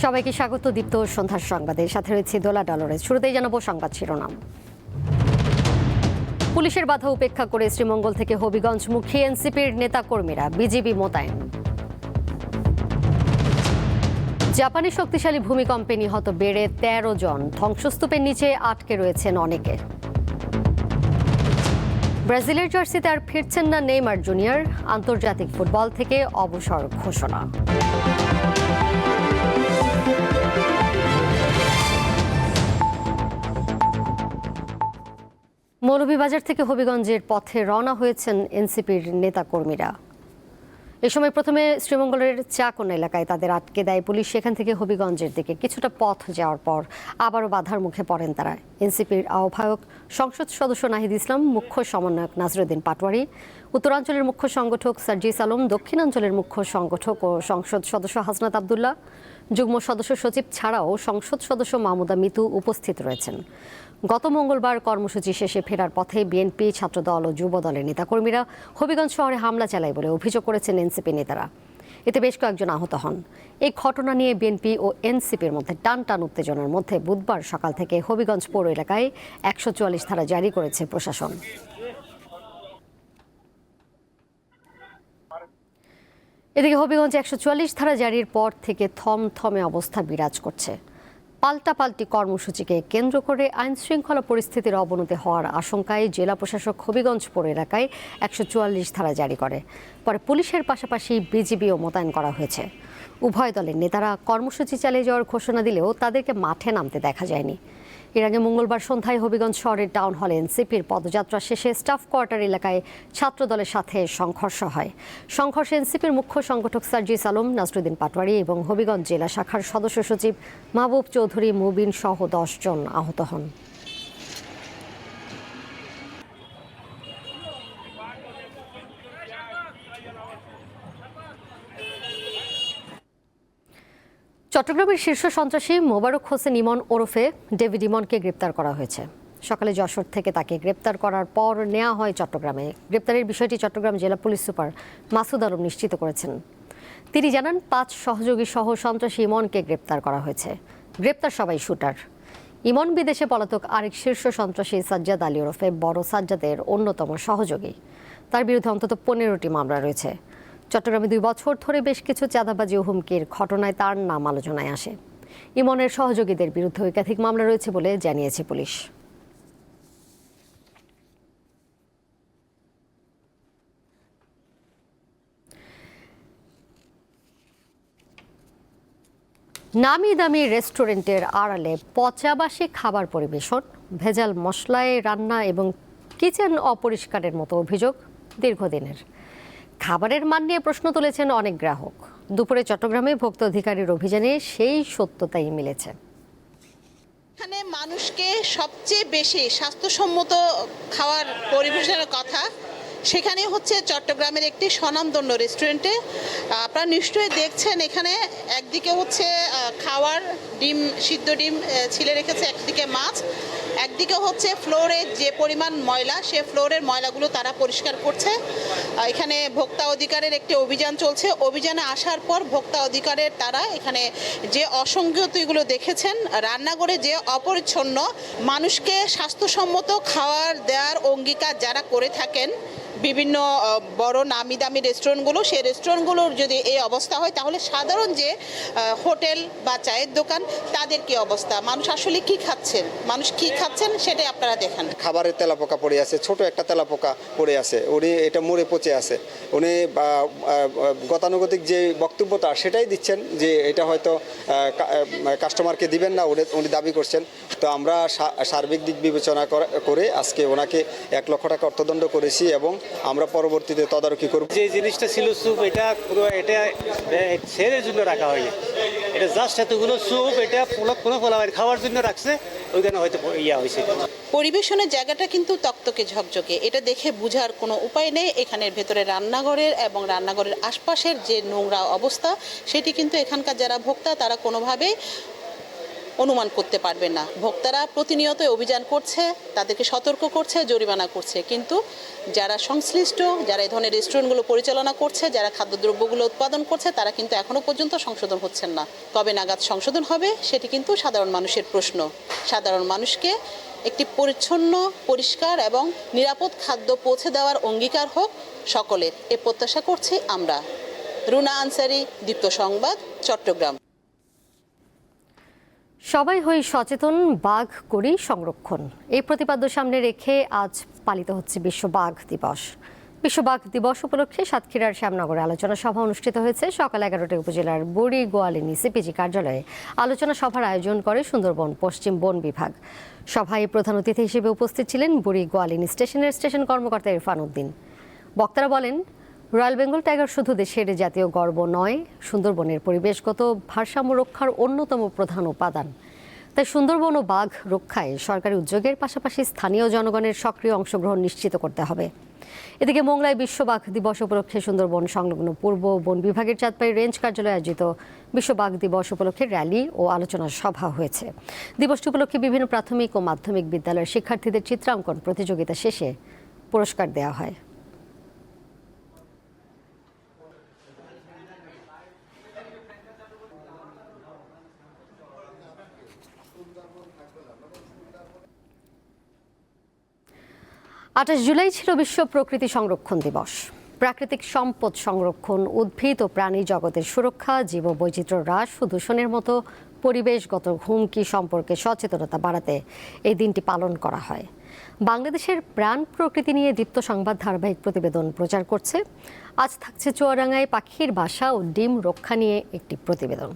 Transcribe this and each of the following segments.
সবাইকে স্বাগত দীপ্ত সন্ধ্যার সংবাদে। সাথে রয়েছে দোলা ডলরেস। শুরুতেই জানাবো সংবাদ শিরোনাম। পুলিশের বাধা উপেক্ষা করে শ্রীমঙ্গল থেকে হবিগঞ্জমুখী এনসিপির নেতাকর্মীরা, বিজিবি মোতায়েন। জাপানি শক্তিশালী ভূমিকম্পে নিহত বেড়ে ১৩ জন, ধ্বংসস্তূপের নিচে আটকে রয়েছেন অনেকে। ব্রাজিলের জার্সিতে আর ফিরছেন না নেইমার জুনিয়র, আন্তর্জাতিক ফুটবল থেকে অবসর ঘোষণা। মৌলভীবাজার থেকে হবিগঞ্জের পথে রওনা হয়েছেন এনসিপির নেতাকর্মীরা। এ সময় প্রথমে শ্রীমঙ্গলের চাকোনা এলাকায় তাদের আটকে দেয় পুলিশ। সেখান থেকে হবিগঞ্জের দিকে কিছুটা পথ যাওয়ার পর আবারও বাধার মুখে পড়েন তারা। এনসিপির আহ্বায়ক সংসদ সদস্য নাহিদ ইসলাম, মুখ্য সমন্বয়ক নাজরুদ্দিন পাটোয়ারি, উত্তরাঞ্চলের মুখ্য সংগঠক সার্জিস আলম, দক্ষিণাঞ্চলের মুখ্য সংগঠক ও সংসদ সদস্য হাসনাত আবদুল্লাহ, যুগ্ম সদস্য সচিব ছাড়াও সংসদ সদস্য মাহমুদা মিতু উপস্থিত রয়েছেন। গত মঙ্গলবার কর্মসূচি শেষে ফেরার পথে বিএনপি, ছাত্রদল ও যুব দলের নেতাকর্মীরা হবিগঞ্জ শহরে হামলা চালায় বলে অভিযোগ করেছেন এনসিপি নেতারা। এতে বেশ কয়েকজন আহত হন। এই ঘটনা নিয়ে বিএনপি ও এনসিপির মধ্যে টান উত্তেজনার মধ্যে বুধবার সকাল থেকে হবিগঞ্জ পৌর এলাকায় ১৪৪ ধারা জারি করেছে প্রশাসন। এদিকে হবিগঞ্জ ১৪৪ ধারা জারির পর থেকে থমথমে অবস্থা বিরাজ করছে। পাল্টাপাল্টি কর্মসূচিকে কেন্দ্র করে আইন শৃঙ্খলা পরিস্থিতির অবনতি হওয়ার আশঙ্কায় জেলা প্রশাসক হবিগঞ্জ পৌর এলাকায় ১৪৪ ধারা জারি করে। পরে পুলিশের পাশাপাশি বিজিবিও মোতায়েন করা হয়েছে। উভয় দলের নেতারা কর্মসূচি চালিয়ে যাওয়ার ঘোষণা দিলেও তাদেরকে মাঠে নামতে দেখা যায়নি। এর আগে মঙ্গলবার সন্ধ্যায় হবিগঞ্জ শহরের টাউন হলে এনসিপির পদযাত্রা শেষে স্টাফ কোয়ার্টার এলাকায় ছাত্রদলের সাথে সংঘর্ষ হয়। সংঘর্ষে এনসিপির মুখ্য সংগঠক সার্জিস আলম, নাজরুদ্দিন পাটোয়ারি এবং হবিগঞ্জ জেলা শাখার সদস্য সচিব মাহবুব চৌধুরী মুবিন সহ ১০ জন আহত হন। চট্টগ্রামের শীর্ষ সন্ত্রাসী মোবারক হোসেন ইমন ওরফে ডেভিড ইমনকে গ্রেপ্তার করা হয়েছে। সকালে যশোর থেকে তাকে গ্রেপ্তার করার পর নেওয়া হয় চট্টগ্রামে। গ্রেপ্তারের বিষয়টি চট্টগ্রাম জেলা পুলিশ সুপার মাসুদ আলম নিশ্চিত করেছেন। তিনি জানান, ৫ সহযোগী সহ সন্ত্রাসী ইমনকে গ্রেপ্তার করা হয়েছে। গ্রেপ্তার সবাই শুটার। ইমন বিদেশে পলাতক আরেক শীর্ষ সন্ত্রাসী সাজ্জাদ আলী ওরফে বড় সাজ্জাদের অন্যতম সহযোগী। তার বিরুদ্ধে অন্তত ১৫টি মামলা রয়েছে। চট্টগ্রামে ২ বছর ধরে বেশ কিছু চাঁদাবাজি ও হুমকির ঘটনায় তার নাম আলোচনায় আসে। ইমনের সহযোগীদের বিরুদ্ধে একাধিক মামলা রয়েছে বলে জানিয়েছে পুলিশ। নামি দামি রেস্টুরেন্টের আড়ালে পচাবাসী খাবার পরিবেশন, ভেজাল মশলায় রান্না এবং কিচেন অপরিষ্কারের মতো অভিযোগ দীর্ঘদিনের। খাবারের মান নিয়ে প্রশ্ন তুলেছেন অনেক গ্রাহক। দুপুরে চট্টগ্রামে ভোক্তা অধিকারের অভিযানে সেই সত্যতাই মিলেছে। এখানে মানুষকে সবচেয়ে বেশি স্বাস্থ্যসম্মত খাওয়ার পরিবেশনের কথা, সেখানে হচ্ছে চট্টগ্রামের একটি স্বনামধন্য রেস্টুরেন্টে। আপনারা নিশ্চয়ই দেখছেন, এখানে একদিকে হচ্ছে খাওয়ার ডিম, সিদ্ধ ডিম ছিলে রেখেছে, একদিকে মাছ, একদিকে হচ্ছে ফ্লোরে যে পরিমাণ ময়লা, সে ফ্লোরের ময়লাগুলো তারা পরিষ্কার করছে। এখানে ভোক্তা অধিকারের একটি অভিযান চলছে। অভিযানে আসার পর ভোক্তা অধিকারের তারা এখানে যে অসঙ্গতিগুলো দেখেছেন, রান্নাঘরে যে অপরিচ্ছন্ন, মানুষকে স্বাস্থ্যসম্মত খাবার দেওয়ার অঙ্গীকার যারা করে থাকেন বিভিন্ন বড় নামি দামি রেস্টুরেন্টগুলো, সেই রেস্টুরেন্টগুলোর যদি এই অবস্থা হয়, তাহলে সাধারণ যে হোটেল বা চায়ের দোকান, তাদের কি অবস্থা? মানুষ আসলে কি খাচ্ছেন সেটাই আপনারা দেখেন। খাবারের তেলাপোকা পড়ে আছে, ছোট একটা তেলাপোকা পড়ে আছে, উনি এটা মরে পচে আছে। উনি গতানুগতিক যে বক্তব্যটা সেটাই দিচ্ছেন যে এটা হয়তো কাস্টমারকে দিবেন না, উনি দাবি করছেন। তো আমরা সার্বিক দিক বিবেচনা করে আজকে ওনাকে ১ লক্ষ টাকা অর্থদণ্ড করেছি এবং আমরা পরবর্তীতে তদারকি করব। যে জিনিসটা ছিল স্যুপ, এটা সেরের জন্য রাখা হয়নি, এটা জাস্ট এতগুলো স্যুপ, এটা কোনো ফলাফল খাওয়ার জন্য রাখছে, ওইখানে হয়তো হয়েছে। পরিবেশনের জায়গাটা কিন্তু তকতকে ঝকঝকে, এটা দেখে বোঝার কোনো উপায় নেই। এখানের ভেতরে রান্নাঘরের এবং রান্নাঘরের আশপাশের যে নোংরা অবস্থা, সেটি কিন্তু এখানকার যারা ভোক্তা তারা কোনোভাবেই অনুমান করতে পারবেন না। ভোক্তারা প্রতিনিয়ত অভিযান করছে, তাদেরকে সতর্ক করছে, জরিমানা করছে, কিন্তু যারা সংশ্লিষ্ট, যারা এই ধরনের রেস্টুরেন্টগুলো পরিচালনা করছে, যারা খাদ্যদ্রব্যগুলো উৎপাদন করছে, তারা কিন্তু এখনো পর্যন্ত সংশোধন হচ্ছেন না। কবে নাগাদ সংশোধন হবে সেটি কিন্তু সাধারণ মানুষের প্রশ্ন। সাধারণ মানুষকে একটি পরিচ্ছন্ন, পরিষ্কার এবং নিরাপদ খাদ্য পৌঁছে দেওয়ার অঙ্গীকার হোক সকলের, এ প্রত্যাশা করছি আমরা। রুনা আনসারি, দীপ্ত সংবাদ, চট্টগ্রাম। সবাই হই সচেতন, বাঘ করি সংরক্ষণ, এই প্রতিপাদ্য সামনে রেখে আজ পালিত হচ্ছে বিশ্ব বাঘ দিবস। বিশ্ব বাঘ দিবস উপলক্ষে সাতক্ষীরার শ্যামনগরে আলোচনা সভা অনুষ্ঠিত হয়েছে। সকাল 11টায় উপজেলার বুড়ি গোয়ালিনী সিপিজি কার্যালয়ে আলোচনা সভার আয়োজন করে সুন্দরবন পশ্চিম বন বিভাগ। সভায় প্রধান অতিথি হিসেবে উপস্থিত ছিলেন বুড়ি গোয়ালিনী স্টেশনের স্টেশন কর্মকর্তা ইরফান উদ্দিন। বক্তারা বলেন, রয়্যাল বেঙ্গল টাইগার শুধু দেশের জাতীয় গর্ব নয়, সুন্দরবনের পরিবেশগত ভারসাম্য রক্ষার অন্যতম প্রধান উপাদান। তাই সুন্দরবন ও বাঘ রক্ষায় সরকারি উদ্যোগের পাশাপাশি স্থানীয় জনগণের সক্রিয় অংশগ্রহণ নিশ্চিত করতে হবে। এদিকে মোংলায় বিশ্ব বাঘ দিবস উপলক্ষে সুন্দরবন সংলগ্ন পূর্ব বন বিভাগের চাঁদপাই রেঞ্জ কার্যালয়ে আয়োজিত বিশ্ব বাঘ দিবস উপলক্ষে র্যালি ও আলোচনা সভা হয়েছে। দিবসটি উপলক্ষে বিভিন্ন প্রাথমিক ও মাধ্যমিক বিদ্যালয়ের শিক্ষার্থীদের চিত্রাঙ্কন প্রতিযোগিতা শেষে পুরস্কার দেওয়া হয়। জুলাই ছিল বিশ্ব প্রকৃতি সংরক্ষণ দিবস। প্রাকৃতিক সম্পদ সংরক্ষণ, উদ্ভিদ ও প্রাণী জগতের সুরক্ষা, জীববৈচিত্র্য হ্রাস ও দূষণের মতো পরিবেশগত হুমকি সম্পর্কে সচেতনতা বাড়াতে এই দিনটি পালন করা হয়। বাংলাদেশের প্রাণ প্রকৃতি নিয়ে দীপ্ত সংবাদ ধারাবাহিক প্রতিবেদন প্রচার করছে। আজ থাকছে চুয়াডাঙ্গায় পাখির বাসা ও ডিম রক্ষা নিয়ে একটি প্রতিবেদন।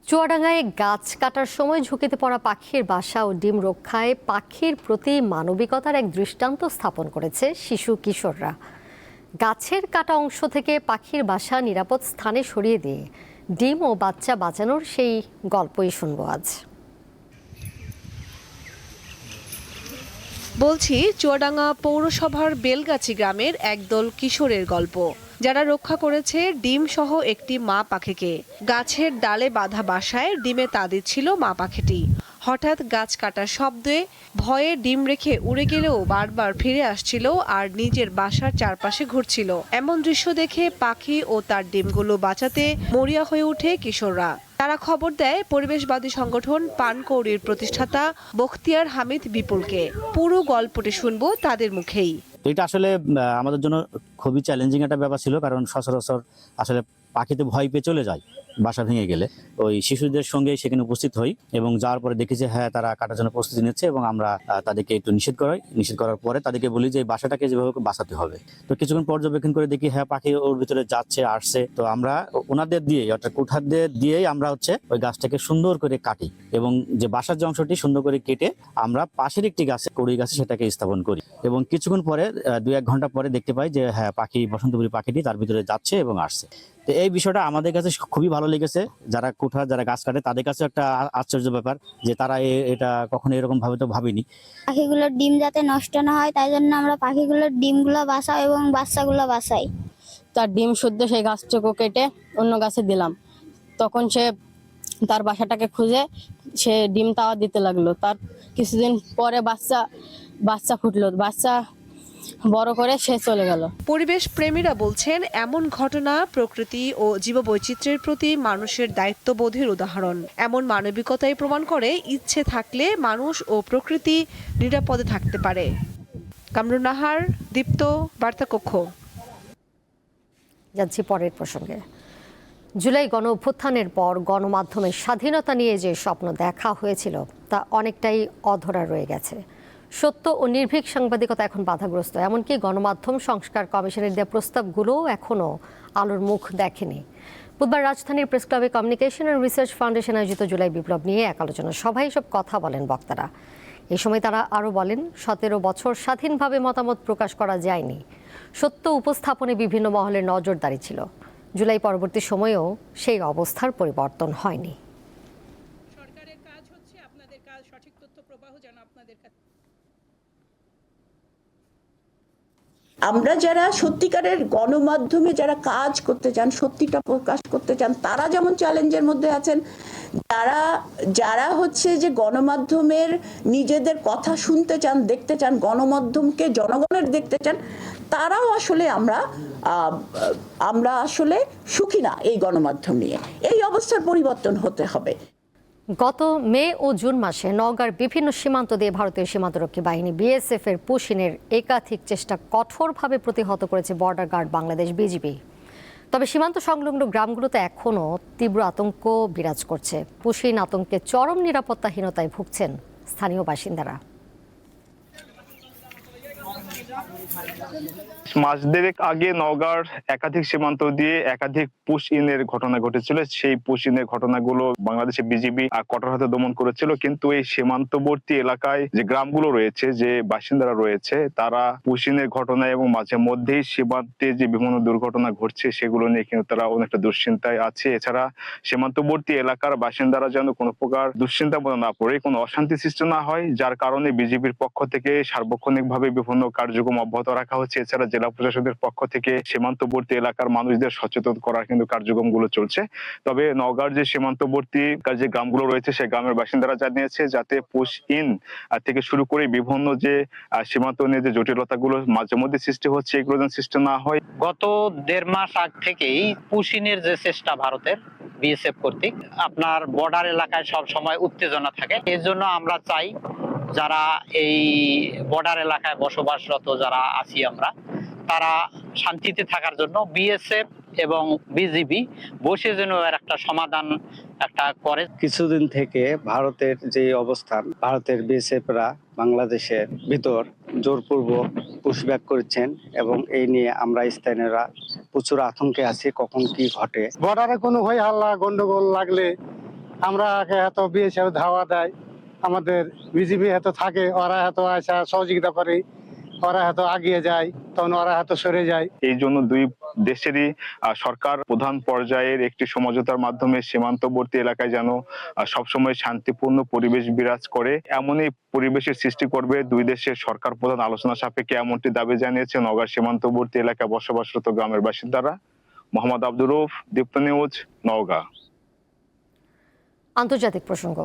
চুয়াডাঙ্গায় গাছ কাটার সময় ঝুঁকিতে পড়া পাখির বাসা ও ডিম রক্ষায় পাখির প্রতি মানবিকতার এক দৃষ্টান্ত স্থাপন করেছে শিশু কিশোররা। গাছের কাটা অংশ থেকে পাখির বাসা নিরাপদ স্থানে সরিয়ে দিয়ে ডিম ও বাচ্চা বাঁচানোর সেই গল্পই শুনবো আজ। বলছি চুয়াডাঙ্গা পৌরসভার বেলগাছি গ্রামের একদল কিশোরের গল্প, যারা রক্ষা করেছে ডিম সহ একটি মা পাখিকে। গাছের ডালে বাঁধা বাসায় ডিমে তা দিচ্ছিল মা পাখিটি। হঠাৎ গাছ কাটার শব্দে ভয়ে ডিম রেখে উড়ে গেলেও বারবার ফিরে আসছিল আর নিজের বাসার চারপাশে ঘুরছিল। এমন দৃশ্য দেখে পাখি ও তার ডিমগুলো বাঁচাতে মরিয়া হয়ে ওঠে কিশোররা। তারা খবর দেয় পরিবেশবাদী সংগঠন পানকৌড়ির প্রতিষ্ঠাতা বখতিয়ার হামিদ বিপুলকে। পুরো গল্পটি শুনবো তাদের মুখেই। এটা আসলে আমাদের জন্য খুবই চ্যালেঞ্জিং একটা ব্যাপার ছিল, কারণ সচরাচর আসলে পাখিতে ভয় পেয়ে চলে যায় বাসা ভেঙে গেলে। ওই শিশুদের সঙ্গে সেখানে উপস্থিত হই এবং যাওয়ার পরে দেখি যে হ্যাঁ, তারা কাটার জন্য প্রস্তুতি নিচ্ছে এবং আমরা তাদেরকে একটু নিষেধ করার পরে তাদেরকে বলি যে বাসাটাকে যেভাবে বাঁচাতে হবে। তো কিছুক্ষণ পর্যবেক্ষণ করে দেখি হ্যাঁ, পাখি ওর ভিতরে যাচ্ছে, আসছে। তো আমরা ওনাদের দিয়ে, অর্থাৎ কুঠারদের দিয়েই আমরা ওই গাছটাকে সুন্দর করে কাটি এবং যে বাসার যে অংশটি সুন্দর করে কেটে আমরা পাশের একটি গাছে, কড়ই গাছে সেটাকে স্থাপন করি এবং কিছুক্ষণ পরে 2-1 ঘন্টা পরে দেখতে পাই যে হ্যাঁ, বসন্তপুরী পাখিটি তার ভিতরে যাচ্ছে এবং আসছে। তো এই বিষয়টা আমাদের কাছে খুবই ভালো লেগেছে। যারা কুঠার, যারা গাছ কাটে, তাদের কাছে একটা আশ্চর্য ব্যাপার যে তারা এটা কখনো এরকম ভাবে তো ভাবেনি। পাখিগুলোর ডিম যাতে নষ্ট না হয় তাই জন্য আমরা পাখিগুলোর ডিমগুলো বাঁচাই এবং বাচ্চাগুলো বাঁচাই। তার ডিম শুদ্ধ সেই গাছটুকু কেটে অন্য গাছে দিলাম। তখন সে তার বাসাটাকে খুঁজে সে ডিম তাওয়া দিতে লাগলো। তার কিছুদিন পরে বাচ্চা ফুটলো, বাচ্চা বড় করে সে চলে গেল। পরিবেশ প্রেমীরা বলছেন এমন ঘটনা প্রকৃতি ও জীববৈচিত্র্যের প্রতি মানুষের দায়িত্ববোধের উদাহরণ। এমন মানবিকতাই প্রমাণ করে ইচ্ছে থাকলে মানুষ ও প্রকৃতি নিরাপদে থাকতে পারে। কামরুন নাহার, দীপ্ত, বার্তাকক্ষ। যাচ্ছি পরের প্রসঙ্গে। জুলাই গণ অভ্যুত্থানের পর গণমাধ্যমের স্বাধীনতা নিয়ে যে স্বপ্ন দেখা হয়েছিল তা অনেকটাই অধরা রয়ে গেছে। সত্য ও নির্ভীক সাংবাদিকতা এখন বাধাগ্রস্ত। এমনকি গণমাধ্যম সংস্কার কমিশনের দেওয়া প্রস্তাবগুলোও এখনও আলোর মুখ দেখেনি। বুধবার রাজধানীর প্রেস ক্লাবে কমিউনিকেশন অ্যান্ড রিসার্চ ফাউন্ডেশন আয়োজিত জুলাই বিপ্লব নিয়ে এক আলোচনা সভায় এসব কথা বলেন বক্তারা। এই সময় তারা আরও বলেন, 17 বছর স্বাধীনভাবে মতামত প্রকাশ করা যায়নি। সত্য উপস্থাপনে বিভিন্ন মহলের নজরদারি ছিল। জুলাই পরবর্তী সময়েও সেই অবস্থার পরিবর্তন হয়নি। আমরা যারা সত্যিকারের গণমাধ্যমে যারা কাজ করতে চান, সত্যিটা প্রকাশ করতে চান, তারা যেমন চ্যালেঞ্জের মধ্যে আছেন, যারা হচ্ছে যে গণমাধ্যমের নিজেদের কথা শুনতে চান, দেখতে চান, গণমাধ্যমকে জনগণের দেখতে চান, তারাও আসলে আমরা আসলে সুখী না এই গণমাধ্যম নিয়ে। এই অবস্থার পরিবর্তন হতে হবে। গত মে ও জুন মাসে নওগাঁর বিভিন্ন সীমান্ত দিয়ে ভারতীয় সীমান্তরক্ষী বাহিনী বিএসএফ এর পুশিনের একাধিক চেষ্টা কঠোরভাবে প্রতিহত করেছে বর্ডার গার্ড বাংলাদেশ বিজিবি। তবে সীমান্ত সংলগ্ন গ্রামগুলোতে এখনও তীব্র আতঙ্ক বিরাজ করছে। পুশিন আতঙ্কে চরম নিরাপত্তাহীনতায় ভুগছেন স্থানীয় বাসিন্দারা। মাস দেড়েক আগে নওগাঁর একাধিক সীমান্ত দিয়ে একাধিক পুশ ইনের ঘটনা ঘটেছিল। সেই পুশ ইনের ঘটনাগুলো বাংলাদেশের বিজিবি কঠোর হাতে দমন করেছিল, কিন্তু এই সীমান্তবর্তী এলাকায় যে গ্রামগুলো রয়েছে, যে বাসিন্দারা রয়েছে, তারা পুশ ইনের ঘটনা এবং মাঝে মধ্যেই সীমান্তে যে বিভিন্ন দুর্ঘটনা ঘটছে সেগুলো নিয়ে কিন্তু তারা অনেকটা দুশ্চিন্তায় আছে। এছাড়া সীমান্তবর্তী এলাকার বাসিন্দারা যেন কোনো প্রকার দুশ্চিন্তার মধ্যে না পড়ে, কোনো অশান্তি সৃষ্টি না হয়, যার কারণে বিজিবির পক্ষ থেকে সার্বক্ষণিকভাবে বিভিন্ন কার্যক্রম অব্যাহত রাখা হচ্ছে। এছাড়া জেলা প্রশাসনের পক্ষ থেকে সীমান্তবর্তী এলাকার মানুষদের সচেতন করার কিন্তু কার্যক্রমগুলো চলছে। তবে নওগাঁর যে সীমান্তবর্তী যে গ্রামগুলো রয়েছে, সেই গ্রামের বাসিন্দারা জানিয়েছে যাতে পুশ ইন থেকে শুরু করে বিভিন্ন যে সীমান্ত নিয়ে যে জটিলতাগুলো মাঝে মধ্যে সৃষ্টি হচ্ছে, এগুলো যেন সৃষ্টি না হয়। গত 1.5 মাস আগ থেকেই পুশিনের যে চেষ্টা ভারতের বিএসএফ কর্তৃক, আপনার বর্ডার এলাকায় সব সময় উত্তেজনা থাকে। এর জন্য আমরা চাই যারা এই বর্ডার এলাকায় বসবাসরত যারা আছি আমরা, তারা শান্তিতে থাকার জন্য বিএসএফ এবং বিজিবি বসে যেন এর একটা সমাধান করে। কিছুদিন থেকে ভারতের যে অবস্থান, ভারতের বিএসএফরা বাংলাদেশের ভিতর জোরপূর্বক পুশব্যাক করেছেন এবং এই নিয়ে আমরা স্থানীয়রা প্রচুর আতঙ্কে আছি কখন কি ঘটে। বর্ডারে কোনো হই হাল্লা গন্ডগোল লাগলে আমরা এত বিএসএফ ধাওয়া দেয়, আমাদের বিজিবি এত থাকে, ওরা এত আসা সহযোগিতা করে, ওরা এত আগিয়ে যায়, তখন ওরা এত সরে যায়। এই জন্য দুই দেশেরই সরকার প্রধান পর্যায়ের একটি সমঝোতার মাধ্যমে সীমান্তবর্তী এলাকায় যেন সবসময় শান্তিপূর্ণ পরিবেশ বিরাজ করে, এমনই পরিবেশের সৃষ্টি করবে দুই দেশের সরকার প্রধান আলোচনা সাপেক্ষে, এমনটি দাবি জানিয়েছে নওগাঁ সীমান্তবর্তী এলাকায় বসবাসরত গ্রামের বাসিন্দারা। মোহাম্মদ আব্দুর রউফ, দীপ্ত নিউজ, নওগাঁ। আন্তর্জাতিক প্রসঙ্গ।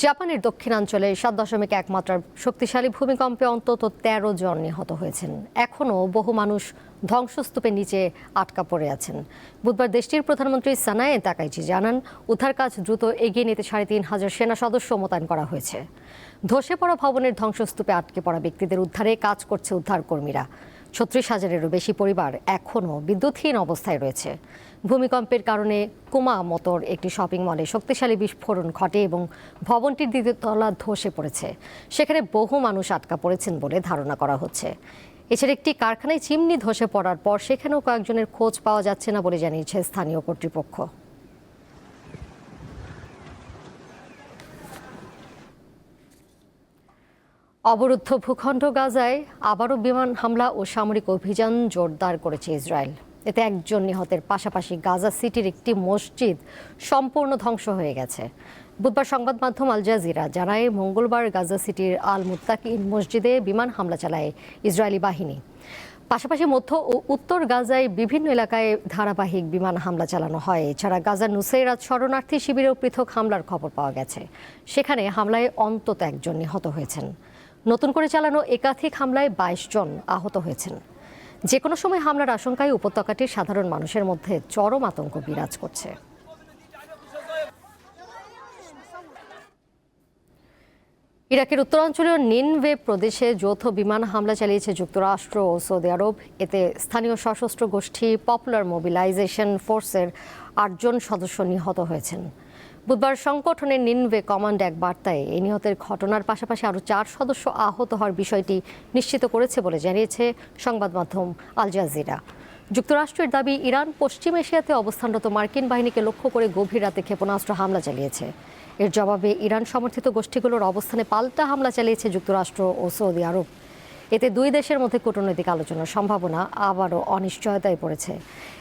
জাপানের দক্ষিণাঞ্চলে 7.1 মাত্রার শক্তিশালী ভূমিকম্পে অন্তত 13 জন নিহত হয়েছেন। এখনও বহু মানুষ ধ্বংসস্তূপের নিচে আটকা পড়ে আছেন। বুধবার দেশটির প্রধানমন্ত্রী সানায়ে তাকাইচি জানান, উদ্ধার কাজ দ্রুত এগিয়ে নিতে 3,500 সেনা সদস্য মোতায়েন করা হয়েছে। ধসে পড়া ভবনের ধ্বংসস্তূপে আটকে পড়া ব্যক্তিদের উদ্ধারে কাজ করছে উদ্ধারকর্মীরা। 36,000-এরও বেশি পরিবার এখনও বিদ্যুৎহীন অবস্থায় রয়েছে। ভূমিকম্পের কারণে কুমামোতোর একটি শপিং মলে শক্তিশালী বিস্ফোরণ ঘটে এবং ভবনটির দ্বিতীয় তলা ধসে পড়েছে। সেখানে বহু মানুষ আটকা পড়েছেন বলে ধারণা করা হচ্ছে। এছাড়া একটি কারখানায় চিমনি ধসে পড়ার পর সেখানেও কয়েকজনের খোঁজ পাওয়া যাচ্ছে না বলে জানিয়েছে স্থানীয় কর্তৃপক্ষ। অবরুদ্ধ ভূখণ্ড গাজায় আবারও বিমান হামলা ও সামরিক অভিযান জোরদার করেছে ইসরায়েল। এতে 1 জন নিহতের পাশাপাশি গাজা সিটির একটি মসজিদ সম্পূর্ণ ধ্বংস হয়ে গেছে। বুধবার সংবাদ মাধ্যম আল জাজিরা জানায়, মঙ্গলবার গাজা সিটির আল মুত্তাকিন মসজিদে বিমান হামলা চালায় ইসরায়েলি বাহিনী। পাশাপাশি মধ্য ও উত্তর গাজায় বিভিন্ন এলাকায় ধারাবাহিক বিমান হামলা চালানো হয়। এছাড়া গাজার নুসেইরাত শরণার্থী শিবিরেও পৃথক হামলার খবর পাওয়া গেছে। সেখানে হামলায় অন্তত 1 জন নিহত হয়েছেন। নতুন করে চালানো একাধিক হামলায় 22 জন আহত হয়েছেন। যে কোনো সময় হামলার আশঙ্কায় উপত্যকাটির সাধারণ মানুষের মধ্যে চরম আতঙ্ক বিরাজ করছে। ইরাকের উত্তরাঞ্চলীয় নিনভে প্রদেশে যৌথ বিমান হামলা চালিয়েছে যুক্তরাষ্ট্র ও সৌদি আরব। এতে স্থানীয় সশস্ত্র গোষ্ঠী পপুলার মোবিলাইজেশন ফোর্সের 8 জন সদস্য নিহত হয়েছেন। বুধবার সংগঠনের নিনভে কমান্ড এক বার্তায় এই নিহতের ঘটনার পাশাপাশি আরও 4 সদস্য আহত হওয়ার বিষয়টি নিশ্চিত করেছে বলে জানিয়েছে সংবাদ মাধ্যম আল জাজিরা। যুক্তরাষ্ট্রের দাবি, ইরান পশ্চিম এশিয়াতে অবস্থানরত মার্কিন বাহিনীকে লক্ষ্য করে গভীর রাতে ক্ষেপণাস্ত্র হামলা চালিয়েছে। এর জবাবে ইরান সমর্থিত গোষ্ঠীগুলোর অবস্থানে পাল্টা হামলা চালিয়েছে যুক্তরাষ্ট্র ও সৌদি আরব। এতে 2 দেশের মধ্যে কূটনৈতিক আলোচনার সম্ভাবনা আবারও অনিশ্চয়তায় পড়েছে।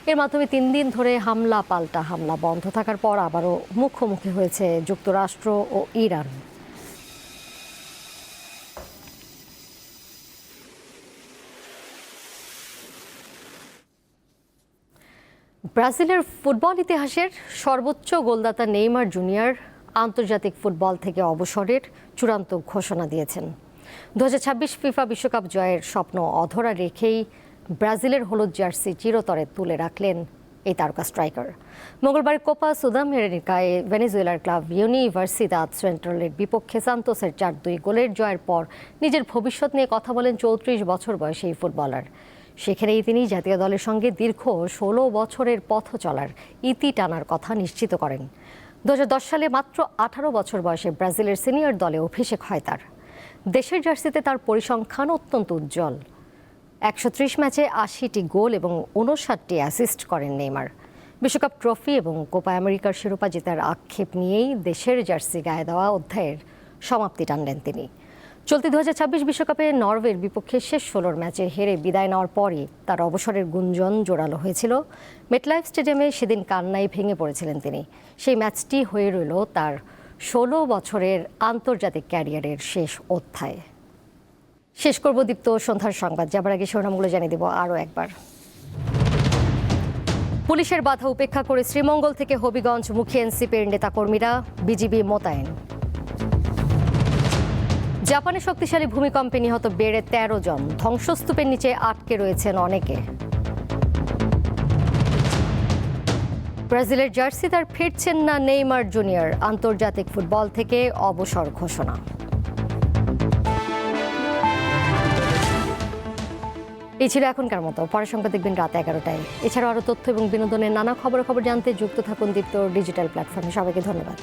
এর মাধ্যমে 3 দিন ধরে হামলা পাল্টা হামলা বন্ধ থাকার পর আবারও মুখোমুখি হয়েছে যুক্তরাষ্ট্র ও ইরান। ব্রাজিলের ফুটবল ইতিহাসের সর্বোচ্চ গোলদাতা নেইমার জুনিয়র আন্তর্জাতিক ফুটবল থেকে অবসরের চূড়ান্ত ঘোষণা দিয়েছেন। 2026 ফিফা বিশ্বকাপ জয়ের স্বপ্ন অধরা রেখেই ব্রাজিলের হলুদ জার্সি চিরতরে তুলে রাখলেন এই তারকা স্ট্রাইকার। মঙ্গলবার কোপা সুদামেরিকায় ভেনেজুয়েলার ক্লাব ইউনিভার্সিদাদ সেন্ট্রালের বিপক্ষে সান্তোসের 4-2 গোলের জয়ের পর নিজের ভবিষ্যৎ নিয়ে কথা বলেন 34 বছর বয়সী এই ফুটবলার। সেখানেই তিনি জাতীয় দলের সঙ্গে দীর্ঘ 16 বছরের পথ চলার ইতি টানার কথা নিশ্চিত করেন। 2010 সালে মাত্র 18 বছর বয়সে ব্রাজিলের সিনিয়র দলে অভিষেক হয় তার। দেশের জার্সিতে তার পরিসংখ্যান অত্যন্ত উজ্জ্বল। 130 ম্যাচে 80টি গোল এবং 59টি অ্যাসিস্ট করেন নেইমার। বিশ্বকাপ ট্রফি এবং কোপা আমেরিকার শিরোপা জেতার আক্ষেপ নিয়েই দেশের জার্সি গায়ে দেওয়া অধ্যায়ের সমাপ্তি টানলেন তিনি। চলতি 2026 বিশ্বকাপে নরওয়ের বিপক্ষে শেষ 16 ম্যাচে হেরে বিদায় নেওয়ার পরই তার অবসরের গুঞ্জন জোরালো হয়েছিল। মেটলাইফ স্টেডিয়ামে সেদিন কান্নায় ভেঙে পড়েছিলেন তিনি। সেই ম্যাচটি হয়ে রইল তার 16 বছরের আন্তর্জাতিক ক্যারিয়ারের শেষ অধ্যায়। শেষ করব দীপ্ত সন্ধ্যার সংবাদ, যাবার আগে শিরোনামগুলো জানিয়ে দেব আরও একবার। পুলিশের বাধা উপেক্ষা করে শ্রীমঙ্গল থেকে হবিগঞ্জ মুখী এনসিপির নেতাকর্মীরা, বিজিবি মোতায়েন। জাপানে শক্তিশালী ভূমিকম্পে নিহত বেড়ে 13 জন, ধ্বংসস্তূপের নিচে আটকে রয়েছেন অনেকে। ব্রাজিলের জার্সিতে আর ফিরছেন না নেইমার জুনিয়র, আন্তর্জাতিক ফুটবল থেকে অবসর ঘোষণা। এই ছিল এখনকার মতো। পরের সংবাদ দেখবেন রাত 11টায়। এছাড়াও আরও তথ্য এবং বিনোদনের নানা খবর জানতে যুক্ত থাকুন দীপ্ত ডিজিটাল প্ল্যাটফর্মে। সবাইকে ধন্যবাদ।